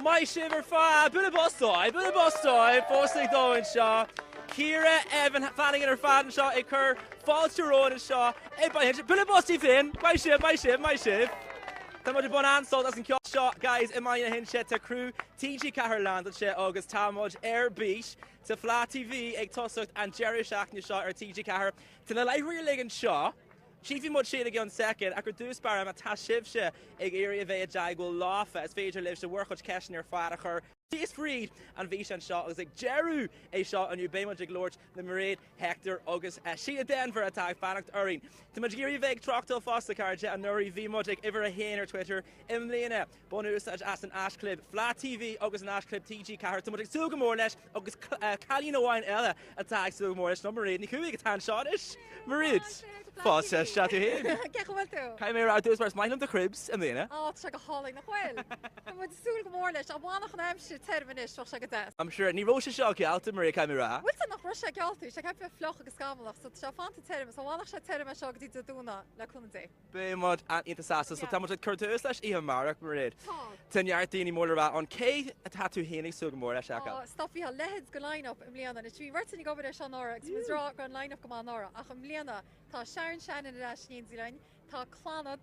My shiver fa, bit of bustoi, fósig dóin seo. Ciara Evan fanning in her fan shot a cur, falls to road and shot. By hinge, bit of busty fin, my shiv. Tá muid bon ansol as an ceol shot, guys, in my hinge to crew, TG Caherland and shit, August Tamoj, Air Beach, to Fleadh TV, Eg Tusucht, and Jerry Shackney shot or TG Caher, to the light rear leg and shot. Chiefy much shade again second, I could do spar a tashivsha, eg area vea jagwell laugh as Fager lives to work with cash near Fadacher. She's freed and Vishan shot was like Jeru a shot on you Baymagic Lord, the Maraid, Hector, August, Sheila Denver attack, Fanacht Urin. To Magiri Veg Troctal Foster Carja and Nuri V Magic, Ever a Hainer Twitter, Imlena, Bonus as an Ash Clip, Fleadh TV, August and Ash Clip, TG Car, to Magic Sugamorlesh, August Kalina Wine Ella attack Sugamorlesh, number 8, Niku get hand shotish, Marid. Foster shot to him. Get well too. Came here out those first mind of the cribs, Imlena. Oh, it's like a hauling the whale. I'm with Sugamorlesh, I want to have shit 10 minutes. I'm sure ni Rocha Shock Alta Maria Camera. Wilson nach Russia Galtu, she kept a flock of scamalach, so Shafant to tell him, so Wallach should tell him a shock did to do not, like Kunde. Baymod and Intersassas, so Tamuch Curtis slash Ian Marek Marid. 10 yard Dini Moller on K, a tattoo Henning Sugamore Shaka. Stuff we have legs go line up in Leona, it's we written go with a Shanora, it's rock on line up Gamanora, Acham Leona, Ta Sharon Shannon and Ash Ninziline, Ta Clanad,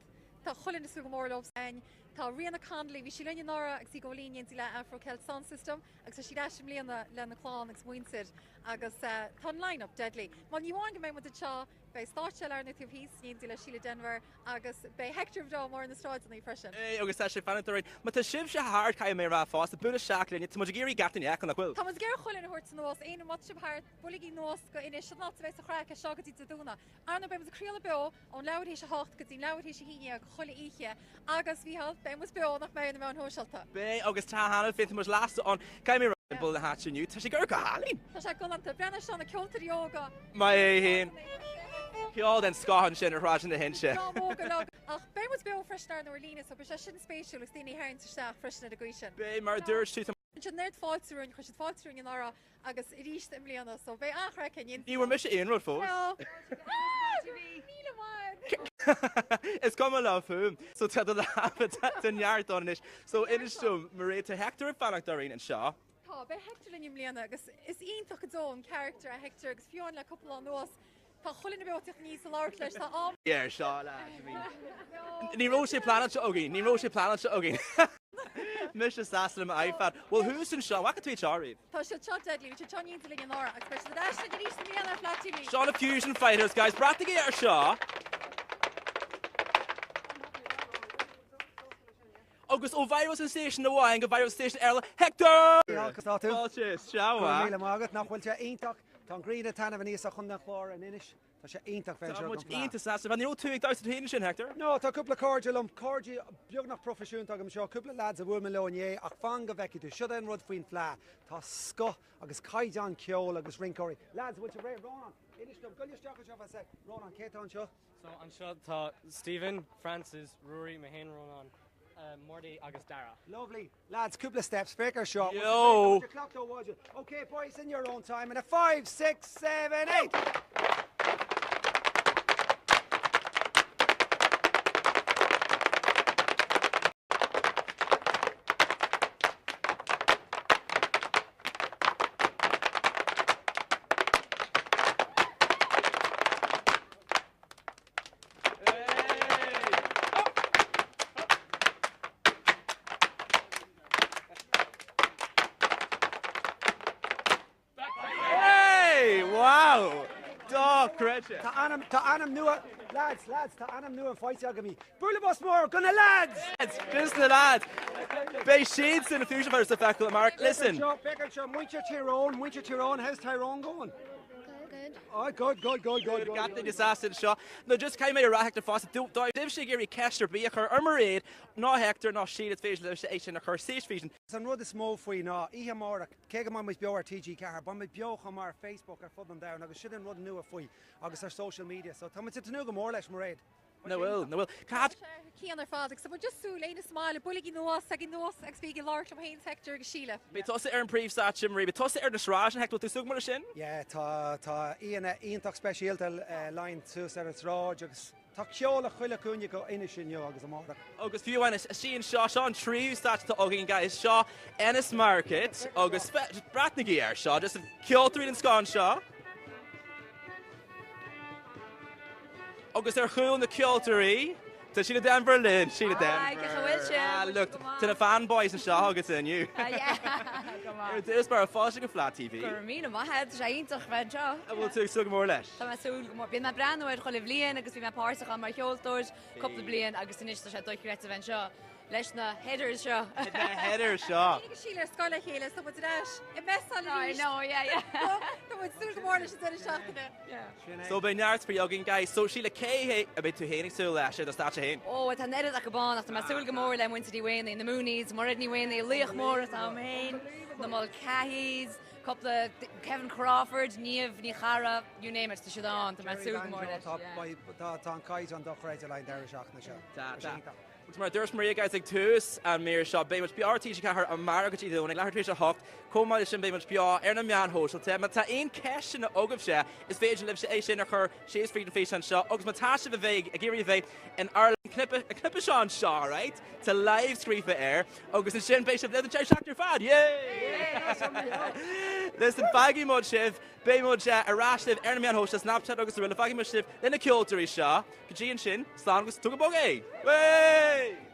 Ta Hullin the Sugamore Lobes and Tá Rihanna Conley, vi Shilanya Nora, ag si golín yin la Afro-Celt sound system, ag sa shidashim Leona Lena Clon, ag Swinsid, agus ton line-up deadly. Man you want to go with the cha, by Starshell Arnative Heath, yin la Sheila Denver, agus by Hector Vdo more in the strides on the impression. Hey, August Ashley fan the rain. But the shiv sha hard kai me ra fast, the Buddha shackling, it's Mujigiri Gatin yak on the quill. Thomas Ger Hullin horts nos, ein and watch hard, Bulligi nos, go in a shot not to base a crack, a shogati to duna. Arno bems a creola bill, on loud he shahocht, because in loud he shahinia, Hulli Ichia, agus vi halt, ben was bill, nach me in the Mount Hoshalta. Bay, August Tahan, fifth was last on kai me bull the hatch and you, Tashi Gurka Halin. Tasha gone on to Branish on the Kilter Yoga. My him. He all then Scott and Shinner Raj in the hinge. Ben was bill fresh start in Orleans, so I shouldn't spatial with Dini Haran to staff fresh in the Grecian. Bay, Mardur, shoot him. And nerd falls through and Christian falls through in Nara, Agus Irish Emiliana, so Bay Achraken. You were Misha Ian Road for. No. It's coming off whom. So tell the laugh at 10 yard on it. So in his room, Maria to Hector and Fanacht Doreen and Shaw. Oh, by Hector and Emiliana, Agus is Ian took its own character, Hector, because Fiona a couple on those. Tá about it needs a large list of yeah, Shaw, lad. Ní Roche planet to Ogie, Ní Roche planet to Ogie. Misha Saslam iPad. Well, who's in Shaw? What can we read? Tá she shot deadly, which is Johnny into Leonora, especially the dash that you need to be on that Fleadh TV. Shaw the Fusion Fighters, guys. Brought together Shaw. August Virus and Station the Wine, Virus Station Erla Hector! Cheers, Shaw. Tá gríide tanna bhí a chun nach chlár an Innis, tá sé ionach fé. Tá much Intersassam, and you know 2,000 Hinish Hector? No, tá cúpla cordulum, cordi beag nach profisiún agam seo, cúpla lads a bhfuil melóné ach fanga veciú, siad an rud faoin Fleadh, tá sco agus Fleadh Cheoil agus Rincory. Lads, bhfuil ré Ronan, Innis dom goil isteach seo fa Ronan, céit seo. So an seo tá Stephen, Francis, Rory, Mahan Ronan. Morty Agus Dara. Lovely. Lads, couple of steps, faker shot. Yo! Okay, boys, in your own time. And a 5, 6, 7, 8. Wow! Dog, Gretchen. Ta anam nua, lads, ta anam nua fight agami. Bullabus more, gonna lads! It's business lads. Bay Shades in the fusion for the faculty, Mark. Listen. Becker, winter Tyrone, how's Tyrone going? Good. Oh, good. Got the disaster shot. No, just came out of Hector Fawcett. Do Dave Shigiri Kester be a her Marid, no Hector, no Sheila Facial Association, or her stage vision. San rud is small for you now. Ihe mar kega man with your TG car, but with bio on our Facebook or put them down. I shouldn't run new for you. Agus our social media. So tell me to know more or less Marid. No will. Cat. Key on their father, so we're just so late a smile, Bulligi nos, second nos, speaking large from Haynes Hector Sheila. But toss it Aaron Preef Satchim, Marie, but toss it Aaron Shraj and Hector to Sugmarishin. Yeah, ta Ian talk special line 2 7 Raj, Tá ceoladh chuile cúne go Inse sin agus amach. Agus fiú haine sin seo Seán tríú státe agin guys seo Ennis Market agus bratnaí ar seo just ceoltarí an scáin seo. Agus ar chuún na ceoltarí tá sin den Berlin, sin den. Look, to the fanboys and seo agus inniu. Is bar a fáiste go Fleadh TV. Gur mí maithe sé intach bheith seo. Bhfuil tú sú go mór leis. Tá súil go mór. Bhí me breanúir cholah blion agus bhí me páirteach an mar cheoltóir coppla blion agus inis sé dóicreit a bhain seo. Leis na headers seo. Header seo. Síle scoile chéile so bud leis. I best an No, yeah. Tá bud súil go mór leis an seachtaine. So be neart for yogging guys, so she'll kay a bit too hating so lash the start hin. Oh, tá neidir a go bán nach tá súil go mór le muinte dí bhain na Moonies, mar ní bhain é líoch mór tá main, na mal Cahys, coppla Kevin Crawford, níomh ní chara, you name it, tá siad an, tá súil go mór leis. Tá an caiid an dochreid lein deir seach na seo. Mar dúirs Maria guys ag tús an mé seo bé much BRT se cethir an mar gotí dún ag lehartrí a hocht comá sin bé much beá ar na meán hóisiilte, má tá aon ceisina agah sé is féidir lib sé é sin chu séos frí an fé an seo, agus má tá se bheith a géirí bheith an Ireland clippe seán seo, right? Tá live scrífa air, agus an sin bééis le an te seachtar fad, Listen, fagí mod sibh, bé mod arráisih ar na meán hóisiil Snapchat agus rile fagí mod sibh lena ceoltarí seo, go dtíon sin, slán agus tu go bog é. Way!